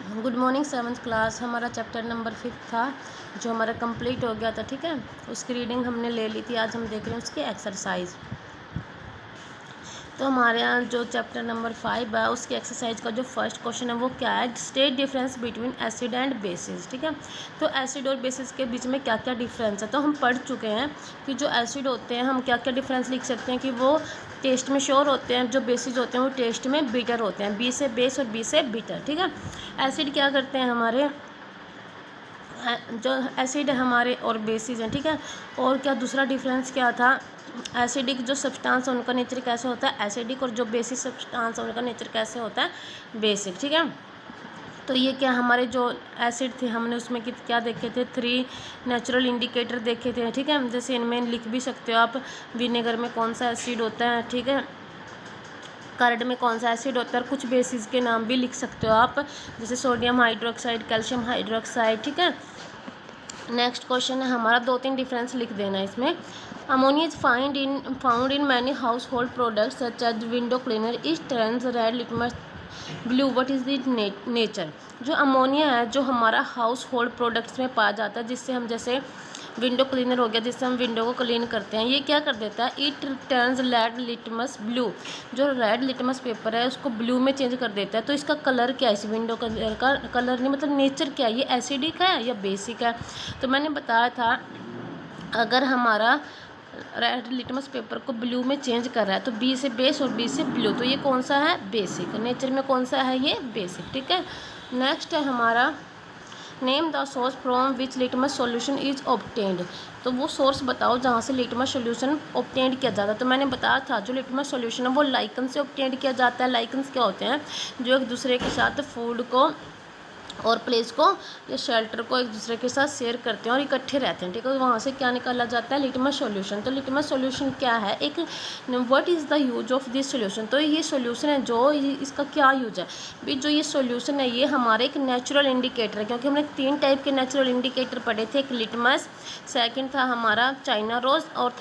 Good morning seventh class. हमारा chapter number 5 था जो हमारा कंप्लीट हो गया था। ठीक है, उसकी रीडिंग हमने ले ली थी। आज हम देख रहे हैं उसकी एक्सरसाइज। तो हमारे यहाँ जो चैप्टर नंबर 5 है उसकी एक्सरसाइज का जो फर्स्ट क्वेश्चन है वो क्या है, state difference between acid and bases. ठीक है, तो एसिड और बेसिस के बीच में क्या क्या डिफरेंस है तो हम पढ़ चुके हैं कि जो एसिड होते हैं हम क्या क्या डिफरेंस लिख सकते हैं कि वो टेस्ट में श्योर होते हैं, जो बेसिस होते हैं वो टेस्ट में बीटर होते हैं, बी से बेस और बी से बीटर। ठीक है, एसिड क्या करते हैं, हमारे जो एसिड है हमारे और बेसिस हैं। ठीक है, और क्या दूसरा डिफरेंस क्या था, एसिडिक जो सब्सटेंस है उनका नेचर कैसे होता है एसिडिक, और जो बेसिक सब्सटेंस है उनका नेचर कैसे होता है बेसिक। ठीक है, तो ये क्या हमारे जो एसिड थे हमने उसमें क्या देखे थे, 3 नेचुरल इंडिकेटर देखे थे। ठीक है, जैसे इनमें लिख भी सकते हो आप, विनेगर में कौन सा एसिड होता है, ठीक है, कर्ड में कौन सा एसिड होता है, कुछ बेसिस के नाम भी लिख सकते हो आप, जैसे सोडियम हाइड्रोक्साइड, कैल्शियम हाइड्रोक्साइड। ठीक है, नेक्स्ट क्वेश्चन है हमारा, 2-3 डिफरेंस लिख देना इसमें। Ammonia is found in many household products such as window cleaner, is turns red litmus blue, what is the nature. जो अमोनिया है जो हमारा हाउस होल्ड प्रोडक्ट्स में पाया जाता है, जिससे हम जैसे विंडो क्लीनर हो गया जिससे हम विंडो को क्लीन करते हैं, ये क्या कर देता है, it turns red litmus blue, जो रेड लिटमस पेपर है उसको ब्लू में चेंज कर देता है। तो इसका कलर क्या है, इस विंडो कलर का कलर नहीं, मतलब नेचर क्या है, ये एसिडिक है या बेसिक है। तो मैंने बताया था अगर हमारा रेड लिटमस पेपर को ब्लू में चेंज कर रहा है तो बी से बेस और बी से ब्लू, तो ये कौन सा है, बेसिक। नेचर में कौन सा है, ये बेसिक। ठीक है, नेक्स्ट है हमारा, name the source from which litmus solution is obtained. तो वो सोर्स बताओ जहाँ से लिटमस सॉल्यूशन ऑब्टेन्ड किया जाता है। तो मैंने बताया था जो लिटमस सॉल्यूशन है वो लाइकन से ऑब्टेन्ड किया जाता है। लाइकन्स क्या होते हैं, जो एक दूसरे के साथ फूड को और प्लेस को या शेल्टर को एक दूसरे के साथ शेयर करते हैं और इकट्ठे रहते हैं। ठीक है, तो वहाँ से क्या निकाला जाता है, लिटमस सॉल्यूशन। तो लिटमस सॉल्यूशन क्या है, एक what is the use of this solution. तो ये सॉल्यूशन है जो इसका क्या यूज है भी, जो ये सॉल्यूशन है ये हमारे एक नेचुरल इंडिकेटर है, क्योंकि हमने 3 टाइप के नेचुरल इंडिकेटर पढ़े थे, एक लिटमस, सेकंड था हमारा चाइना रोज, और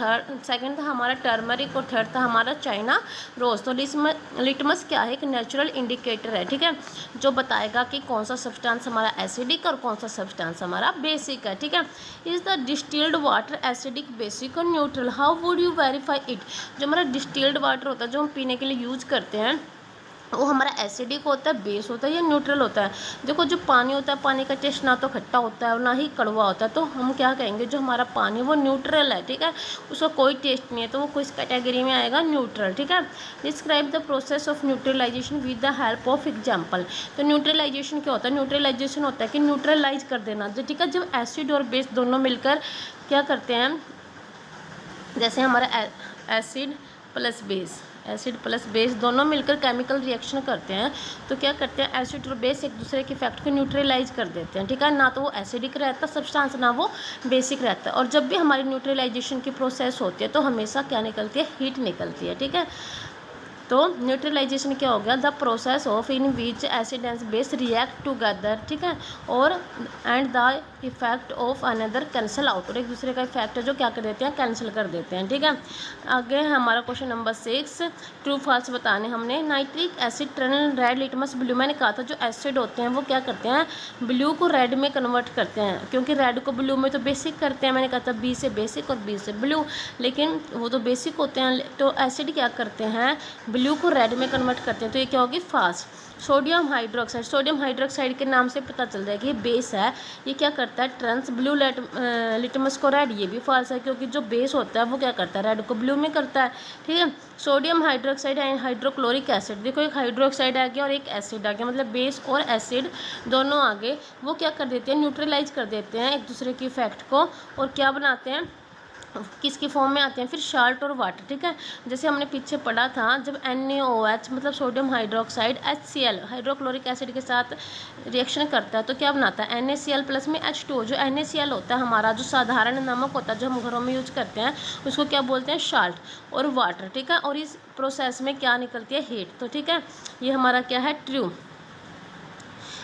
सेकंड था हमारा टर्मरिक, और थर्ड था हमारा चाइना रोज। तो लिटमस क्या है, एक नेचुरल इंडिकेटर है। ठीक है, जो बताएगा कि कौन सा सब्सटेंस हमारा एसिडिक और कौन सा सब्सटेंस हमारा बेसिक है। ठीक है, is the distilled water acidic, basic और neutral, how would you verify it. जो हमारा डिस्टिल्ड वाटर होता है जो हम पीने के लिए यूज करते हैं वो हमारा एसिडिक होता है, बेस होता है या न्यूट्रल होता है। देखो जो पानी होता है, पानी का टेस्ट ना तो खट्टा होता है और ना ही कड़वा होता है, तो हम क्या कहेंगे जो हमारा पानी वो न्यूट्रल है। ठीक है, उसका कोई टेस्ट नहीं है तो वो किस कैटेगरी में आएगा, न्यूट्रल। ठीक है, describe the process of neutralisation with the help of example. तो न्यूट्रलाइजेशन क्या होता है, न्यूट्रलाइजेशन होता है कि न्यूट्रलाइज कर देना। ठीक है, जब एसिड और बेस दोनों मिलकर क्या करते हैं, जैसे हमारा एसिड प्लस बेस दोनों मिलकर केमिकल रिएक्शन करते हैं, तो क्या करते हैं, एसिड और बेस एक दूसरे के इफेक्ट को न्यूट्रलाइज कर देते हैं। ठीक है, ना तो वो एसिडिक रहता सब्सटेंस ना वो बेसिक रहता है। और जब भी हमारी न्यूट्रलाइजेशन की प्रोसेस होती है तो हमेशा क्या निकलती है, हीट निकलती है। ठीक है, तो न्यूट्रलाइजेशन क्या हो गया, the process of in which acid and base react together. ठीक है, और and the effect of another cancel out, और एक दूसरे का इफेक्ट है जो क्या कर देते हैं, कैंसिल कर देते हैं। ठीक है, आगे हमारा क्वेश्चन नंबर 6, ट्रू फॉल्स बताने हमने। Nitric asset turn red litmus blue, मैंने कहा था जो एसिड होते हैं वो क्या करते हैं, ब्लू को रेड में कन्वर्ट करते हैं, क्योंकि रेड को ब्लू में तो बेसिक करते हैं। मैंने कहा था बी से बेसिक और बी से ब्लू, लेकिन वो तो बेसिक होते हैं, तो एसिड क्या करते हैं, ब्लू को रेड में कन्वर्ट करते हैं। तो ये क्या होगी, फास्ट। सोडियम हाइड्रोक्साइड के नाम से पता चल जाएगा ये बेस है, ये क्या करता है, ट्रांस ब्लू लिटमस को रेड, ये भी फाल्स है क्योंकि जो बेस होता है वो क्या करता है, रेड को ब्लू में करता है। ठीक है, sodium hydroxide and hydrochloric acid, देखो एक हाइड्रोक्साइड आ गया और एक एसिड आ गया, मतलब बेस और एसिड दोनों आगे, वो क्या कर देते हैं, न्यूट्रलाइज कर देते हैं एक दूसरे की इफेक्ट को, और क्या बनाते हैं, किसकी फॉर्म में आते हैं, फिर साल्ट और वाटर। ठीक है, जैसे हमने पीछे पढ़ा था जब NaOH मतलब sodium hydroxide HCl hydrochloric acid के साथ रिएक्शन करता है तो क्या बनाता है, NaCl प्लस में H2O। जो NaCl होता है हमारा जो साधारण नमक होता है जो हम घरों में यूज करते हैं उसको क्या बोलते हैं, साल्ट और वाटर। ठीक है, और इस प्रोसेस में क्या निकलती है, हीट। तो ठीक है, ये हमारा क्या है, true.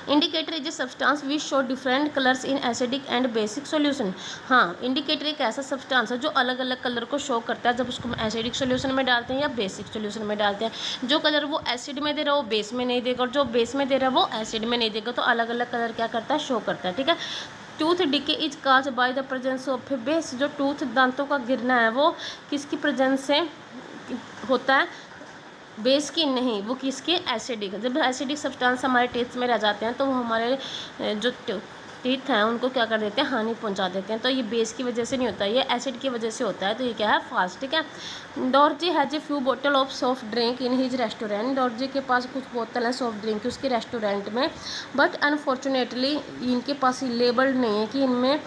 Indicator is a substance which show different colours in acidic and basic solution. हाँ, इंडिकेटर एक ऐसा सब्सटेंस है जो अलग अलग कलर को शो करता है जब उसको हम एसिडिक सॉल्यूशन में डालते हैं या बेसिक सॉल्यूशन में डालते हैं। जो कलर वो एसिड में दे रहा है वो बेस में नहीं देगा, और जो बेस में दे रहा है वो एसिड में नहीं देगा। तो अलग अलग कलर क्या करता है, शो करता है। ठीक है। Tooth decay is cause by the presence of base. जो टूथ दांतों का गिरना है वो किसकी प्रेजेंस से होता है, बेस की नहीं, वो किसके, एसिडिक। जब एसिडिक सब्सटेंस हमारे टीथ में रह जाते हैं तो वो हमारे जो टीथ हैं उनको क्या कर देते हैं, हानि पहुंचा देते हैं। तो ये बेस की वजह से नहीं होता, ये एसिड की वजह से होता है। तो ये क्या है, फास्ट। ठीक है। डॉर्जी हैज ए फ्यू बोतल of soft drink in his restaurant. Dorji के पास कुछ बोतल है सॉफ्ट ड्रिंक की उसके रेस्टोरेंट में, बट अनफॉर्चुनेटली इनके पास लेबल नहीं है कि इनमें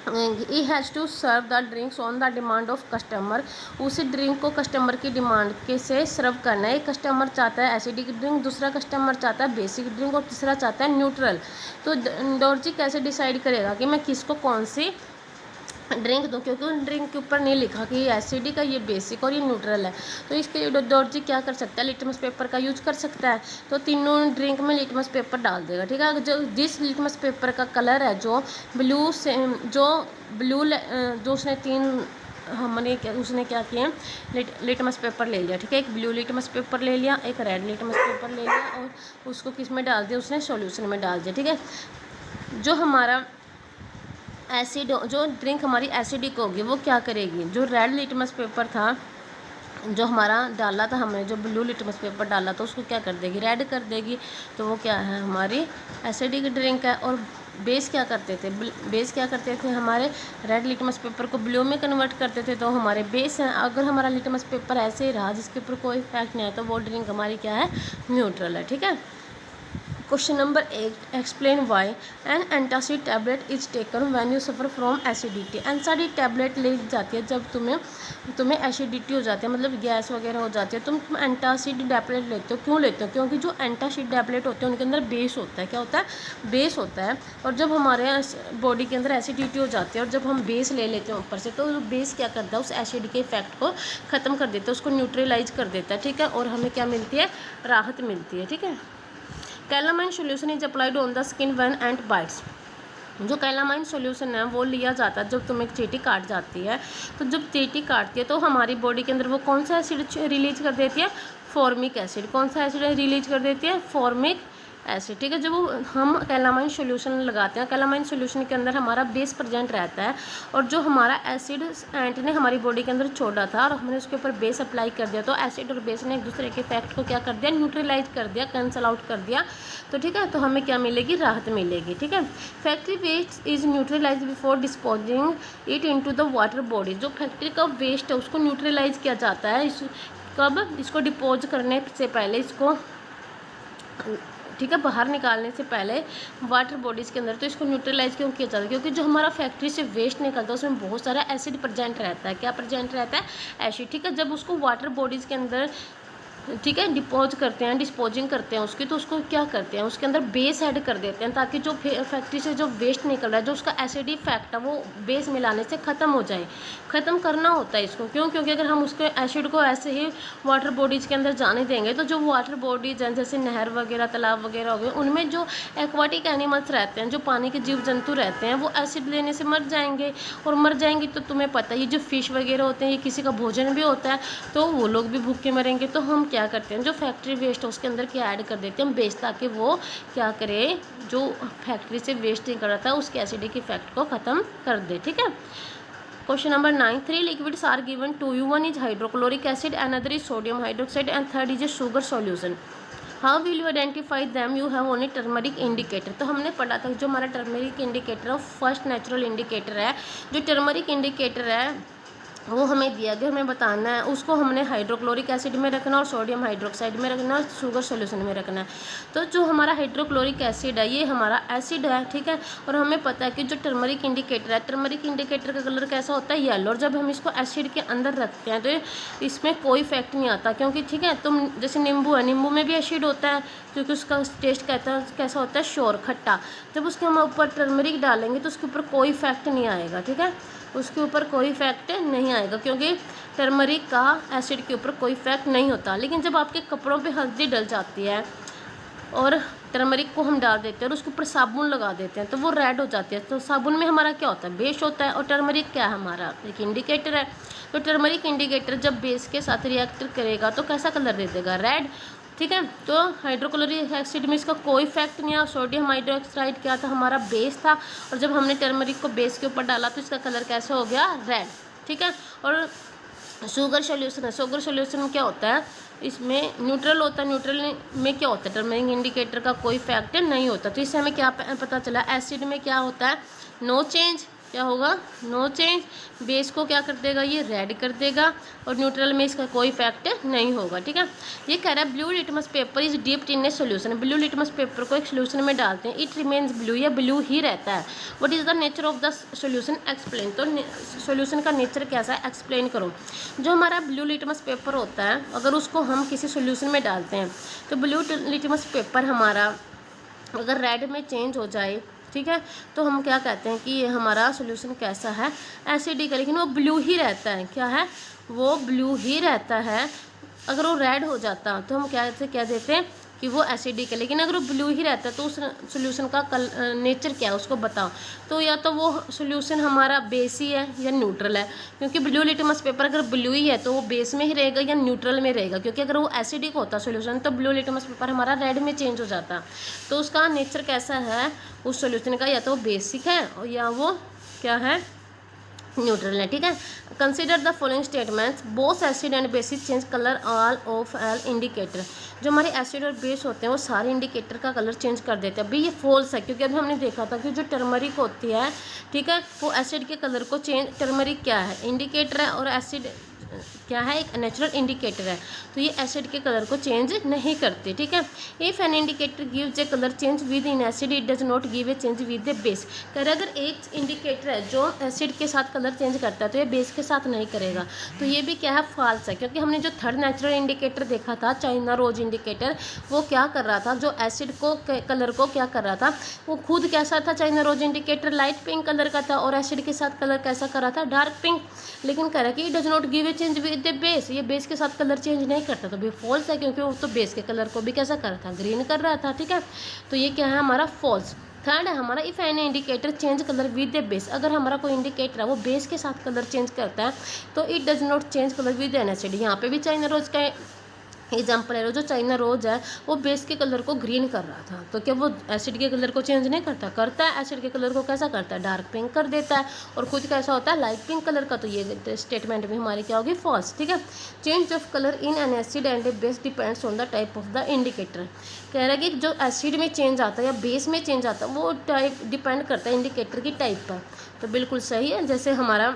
ही has to serve the drinks on the demand of customer. उस ड्रिंक को कस्टमर की डिमांड के से सर्व करना है। एक कस्टमर चाहता है एसिडिक ड्रिंक, दूसरा कस्टमर चाहता है बेसिक ड्रिंक और तीसरा चाहता है न्यूट्रल। तो डॉर्जी कैसे डिसाइड करेगा कि मैं किसको कौन सी ड्रिंक दूँ, क्योंकि उन ड्रिंक के ऊपर नहीं लिखा कि ये एसिडिक है, ये बेसिक और ये न्यूट्रल है। तो इसके लिए डॉर्जी क्या कर सकता है, लिटमस पेपर का यूज कर सकता है। तो तीनों ड्रिंक में लिटमस पेपर डाल देगा। ठीक है। जो जिस लिटमस पेपर का कलर है जो ब्लू से जो उसने उसने क्या किया, लिटमस पेपर ले लिया। ठीक है। एक ब्लू लिटमस पेपर ले लिया, एक रेड लिटमस पेपर ले लिया और उसको किस में डाल दिया, उसने सॉल्यूशन में डाल दिया। ठीक है। जो हमारा एसिड, जो ड्रिंक हमारी एसिडिक होगी वो क्या करेगी, जो रेड लिटमस पेपर था जो हमारा डाला था हमने, जो ब्लू लिटमस पेपर डाला था उसको क्या कर देगी, रेड कर देगी। तो वो क्या है, हमारी एसिडिक ड्रिंक है। और बेस क्या करते थे हमारे रेड लिटमस पेपर को ब्लू में कन्वर्ट करते थे, तो हमारे बेस हैं। अगर हमारा लिटमस पेपर ऐसे ही रहा जिसके ऊपर कोई इफेक्ट नहीं आया तो वो ड्रिंक हमारी क्या है, न्यूट्रल है। ठीक है। Question number 8, explain why an antacid tablet is taken when you suffer from acidity. Antacid tablet ले जाती है जब तुम्हें एसिडिटी हो जाती है, मतलब गैस वगैरह हो जाती है, तुम एंटासिड टैबलेट लेते हो। क्यों लेते हो, क्योंकि जो एंटासिड टैबलेट होते हैं उनके अंदर बेस होता है। क्या होता है, बेस होता है। और जब हमारे बॉडी के अंदर एसिडिटी हो जाती है और जब हम बेस ले लेते हैं ऊपर से, तो बेस क्या करता है, उस एसिड के इफेक्ट को ख़त्म कर देता है, उसको न्यूट्रलाइज कर देता है। ठीक है। और हमें क्या मिलती है, राहत मिलती है। ठीक है। Calamine solution is applied on the skin when ant bytes. जो कैलामाइन सोल्यूशन है वो लिया जाता है जब तुम्हें चींटी काट जाती है। तो जब चींटी काटती है तो हमारी बॉडी के अंदर वो कौन सा एसिड रिलीज कर देती है, फॉर्मिक एसिड। कौन सा एसिड रिलीज कर देती है, फॉर्मिक एसिड। ठीक है। जब हम कैलामाइन सोल्यूशन लगाते हैं, कैलामाइन सोल्यूशन के अंदर हमारा बेस प्रेजेंट रहता है, और जो हमारा एसिड एंट ने हमारी बॉडी के अंदर छोड़ा था और हमने उसके ऊपर बेस अप्लाई कर दिया, तो एसिड और बेस ने एक दूसरे के इफेक्ट को क्या कर दिया, न्यूट्रलाइज कर दिया, कैंसल आउट कर दिया। तो ठीक है। तो हमें क्या मिलेगी, राहत मिलेगी। ठीक है। Factory waste is neutralise before disposing it into the water body. जो फैक्ट्री का वेस्ट है उसको न्यूट्रलाइज किया जाता है कब, इसको डिपोज करने से पहले, इसको ठीक है, बाहर निकालने से पहले वाटर बॉडीज़ के अंदर। तो इसको न्यूट्रलाइज क्यों किया जाता है, क्योंकि जो हमारा फैक्ट्री से वेस्ट निकलता है उसमें बहुत सारा एसिड प्रेजेंट रहता है। क्या प्रेजेंट रहता है, एसिड। ठीक है। जब उसको वाटर बॉडीज़ के अंदर, ठीक है, डिस्पोजिंग करते हैं उसकी, तो उसको क्या करते हैं, उसके अंदर बेस ऐड कर देते हैं ताकि जो फैक्ट्री से जो वेस्ट निकल रहा है, जो उसका एसिड इफेक्ट है वो बेस मिलाने से ख़त्म हो जाए। ख़त्म करना होता है इसको। क्यों, क्योंकि अगर हम उसके एसिड को ऐसे ही वाटर बॉडीज़ के अंदर जाने देंगे तो जो वाटर बॉडीज हैं जैसे नहर वगैरह, तालाब वगैरह हो गए, उनमें जो एक्वाटिक एनिमल्स रहते हैं, जो पानी के जीव जंतु रहते हैं, वो एसिड लेने से मर जाएंगे। और मर जाएंगे तो तुम्हें पता ही, जो फिश वगैरह होते हैं ये किसी का भोजन भी होता है, तो वो लोग भी भूखे मरेंगे। तो हम क्या करते हैं, जो फैक्ट्री वेस्ट है उसके अंदर क्या ऐड कर देते हैं, हम बेस, ताकि वो क्या करे, जो फैक्ट्री से वेस्ट निकल रहा था उसके एसिडिक इफेक्ट को ख़त्म कर दे। ठीक है। Question number 9, 3 liquids are given to you. One is hydrochloric acid, another is sodium hydroxide, and third is a sugar solution. How will you identify them? You have only turmeric indicator. तो हमने पढ़ा था जो हमारा turmeric indicator है first natural indicator है। जो turmeric indicator है वो हमें दिया गया, हमें बताना है, उसको हमने हाइड्रोक्लोरिक एसिड में रखना और सोडियम हाइड्रोक्साइड में रखना और शुगर सॉल्यूशन में रखना है। तो जो हमारा हाइड्रोक्लोरिक एसिड है ये हमारा एसिड है। ठीक है। और हमें पता है कि जो टर्मरिक इंडिकेटर है, टर्मरिक इंडिकेटर का कलर कैसा होता है, येलो। और जब हम इसको एसिड के अंदर रखते हैं तो इसमें कोई इफेक्ट नहीं आता, क्योंकि ठीक है, तुम जैसे नींबू है, नींबू में भी एसिड होता है क्योंकि उसका टेस्ट कैसा होता है, शोर, खट्टा। जब उसके हम ऊपर टर्मरिक डालेंगे तो उसके ऊपर कोई इफेक्ट नहीं आएगा। ठीक है। उसके ऊपर कोई इफेक्ट नहीं आएगा क्योंकि टर्मरिक का एसिड के ऊपर कोई इफेक्ट नहीं होता। लेकिन जब आपके कपड़ों पे हल्दी डल जाती है और टर्मरिक को हम डाल देते हैं और उसके ऊपर साबुन लगा देते हैं तो वो रेड हो जाती है। तो साबुन में हमारा क्या होता है, बेस होता है, और टर्मरिक क्या है, हमारा एक इंडिकेटर है। तो टर्मरिक इंडिकेटर जब बेस के साथ रिएक्ट करेगा तो कैसा कलर दे देगा, रेड। ठीक है, तो हाइड्रोक्लोरिक एसिड में इसका कोई इफेक्ट नहीं है। सोडियम हाइड्रोक्साइड क्या था, हमारा बेस था, और जब हमने टर्मरिक को बेस के ऊपर डाला तो इसका कलर कैसे हो गया, रेड। ठीक है, और शुगर सोल्यूशन है, शुगर सोल्यूशन में क्या होता है, इसमें न्यूट्रल होता है। न्यूट्रल में क्या होता है, टर्मरिक इंडिकेटर का कोई इफेक्ट नहीं होता। तो इससे हमें क्या पता चला, एसिड में क्या होता है, नो चेंज, क्या होगा, नो चेंज। बेस को क्या कर देगा, ये रेड कर देगा, और न्यूट्रल में इसका कोई इफेक्ट नहीं होगा। ठीक है, ये कह रहा है blue litmus paper is dipped in a solution. Blue litmus paper को एक सोल्यूशन में डालते हैं, इट रिमेन्स ब्लू, या ब्लू ही रहता है। What is the nature of the solution, explain. तो सोल्यूशन का नेचर कैसा है, एक्सप्लेन करो। जो हमारा ब्लू लिटमस पेपर होता है, अगर उसको हम किसी सोल्यूशन में डालते हैं तो ब्लू लिटमस पेपर हमारा अगर रेड में चेंज हो जाए, ठीक है, तो हम क्या कहते हैं कि ये हमारा सोल्यूशन कैसा है, एसिडिक है, लेकिन वो ब्लू ही रहता है। क्या है, वो ब्लू ही रहता है। अगर वो रेड हो जाता तो हम क्या कह देते हैं कि वो एसिडिक है, लेकिन अगर वो ब्लू ही रहता है तो उस सोल्यूशन का नेचर क्या है उसको बताओ। तो या तो वो सोल्यूशन हमारा बेस ही है या न्यूट्रल है, क्योंकि ब्लू लिटमस पेपर अगर ब्लू ही है तो वो बेस में ही रहेगा या न्यूट्रल में रहेगा, क्योंकि अगर वो एसिडिक होता सोल्यूशन तो ब्लू लिटमस पेपर हमारा रेड में चेंज हो जाता। तो उसका नेचर कैसा है उस सोल्यूशन का, या तो वो बेसिक है या वो क्या है, न्यूट्रल है। ठीक है, consider the following statements, both acid and bases change colour all of L indicator. जो हमारे एसिड और बेस होते हैं वो सारे इंडिकेटर का कलर चेंज कर देते हैं। अभी ये फॉल्स है, क्योंकि अभी हमने देखा था कि जो टर्मरिक होती है, ठीक है, वो एसिड के कलर को चेंज, टर्मरिक क्या है, इंडिकेटर है, और एसिड क्या है, एक नेचुरल इंडिकेटर है, तो ये एसिड के कलर को चेंज नहीं करते। ठीक है, if an indicator gives A colour change with in acid it does not give a change with the base. कह रहे अगर एक इंडिकेटर है जो एसिड के साथ कलर चेंज करता है तो ये बेस के साथ नहीं करेगा। तो ये भी क्या है, फॉल्स है, क्योंकि हमने जो थर्ड नेचुरल इंडिकेटर देखा था, चाइना रोज इंडिकेटर, वो क्या कर रहा था, जो एसिड को कलर को क्या कर रहा था, वो खुद कैसा था, China rose indicator light pink colour का था, और एसिड के साथ कलर कैसा कर रहा था, डार्क पिंक। लेकिन कह रहा है कि does not give a change with the base, ये बेस के साथ कलर चेंज नहीं करता। तो भी फॉल्स है, क्योंकि वो तो बेस के कलर को भी कैसा कर रहा था, ग्रीन कर रहा था। ठीक है, तो ये क्या है, हमारा फॉल्स। थर्ड है हमारा, if an indicator change colour with the base. अगर हमारा कोई इंडिकेटर है वो बेस के साथ कलर चेंज करता है तो it does not change colour with N acid. यहाँ पे भी चाइना रोज का एग्जाम्पल है, जो चाइना रोज है वो बेस के कलर को ग्रीन कर रहा था, तो क्या वो एसिड के कलर को चेंज नहीं करता, करता है। एसिड के कलर को कैसा करता है, डार्क पिंक कर देता है, और खुद कैसा होता है, लाइट पिंक कलर का। तो ये स्टेटमेंट भी हमारी क्या होगी, फॉल्स। ठीक है, change of colour in an acid and A base depends on the type of the indicator. कह रहा है कि जो एसिड में चेंज आता है या बेस में चेंज आता है वो टाइप डिपेंड करता है इंडिकेटर की टाइप पर। तो बिल्कुल सही है, जैसे हमारा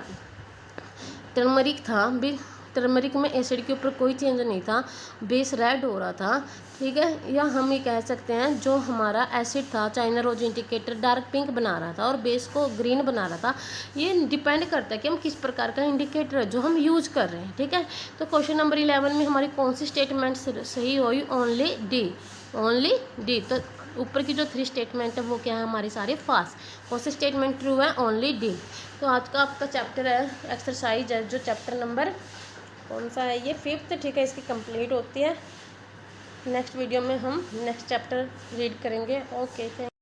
टर्मरिक था, भी टर्मरिक में एसिड के ऊपर कोई चेंज नहीं था, बेस रेड हो रहा था। ठीक है, या हम ये कह सकते हैं जो हमारा एसिड था, China rose indicator dark pink बना रहा था और बेस को ग्रीन बना रहा था। ये डिपेंड करता है कि हम किस प्रकार का इंडिकेटर है जो हम यूज कर रहे हैं। ठीक है, तो क्वेश्चन नंबर 11 में हमारी कौन सी स्टेटमेंट सही हुई, ओनली डी, ओनली डी। तो ऊपर की जो 3 स्टेटमेंट है वो क्या है, हमारी सारी फॉल्स। कौन सी स्टेटमेंट ट्रू है, ओनली डी। तो आज का आपका चैप्टर है, एक्सरसाइज है, जो चैप्टर नंबर कौन सा है, ये 5th। ठीक है, इसकी कंप्लीट होती है। नेक्स्ट वीडियो में हम नेक्स्ट चैप्टर रीड करेंगे। Okay, thank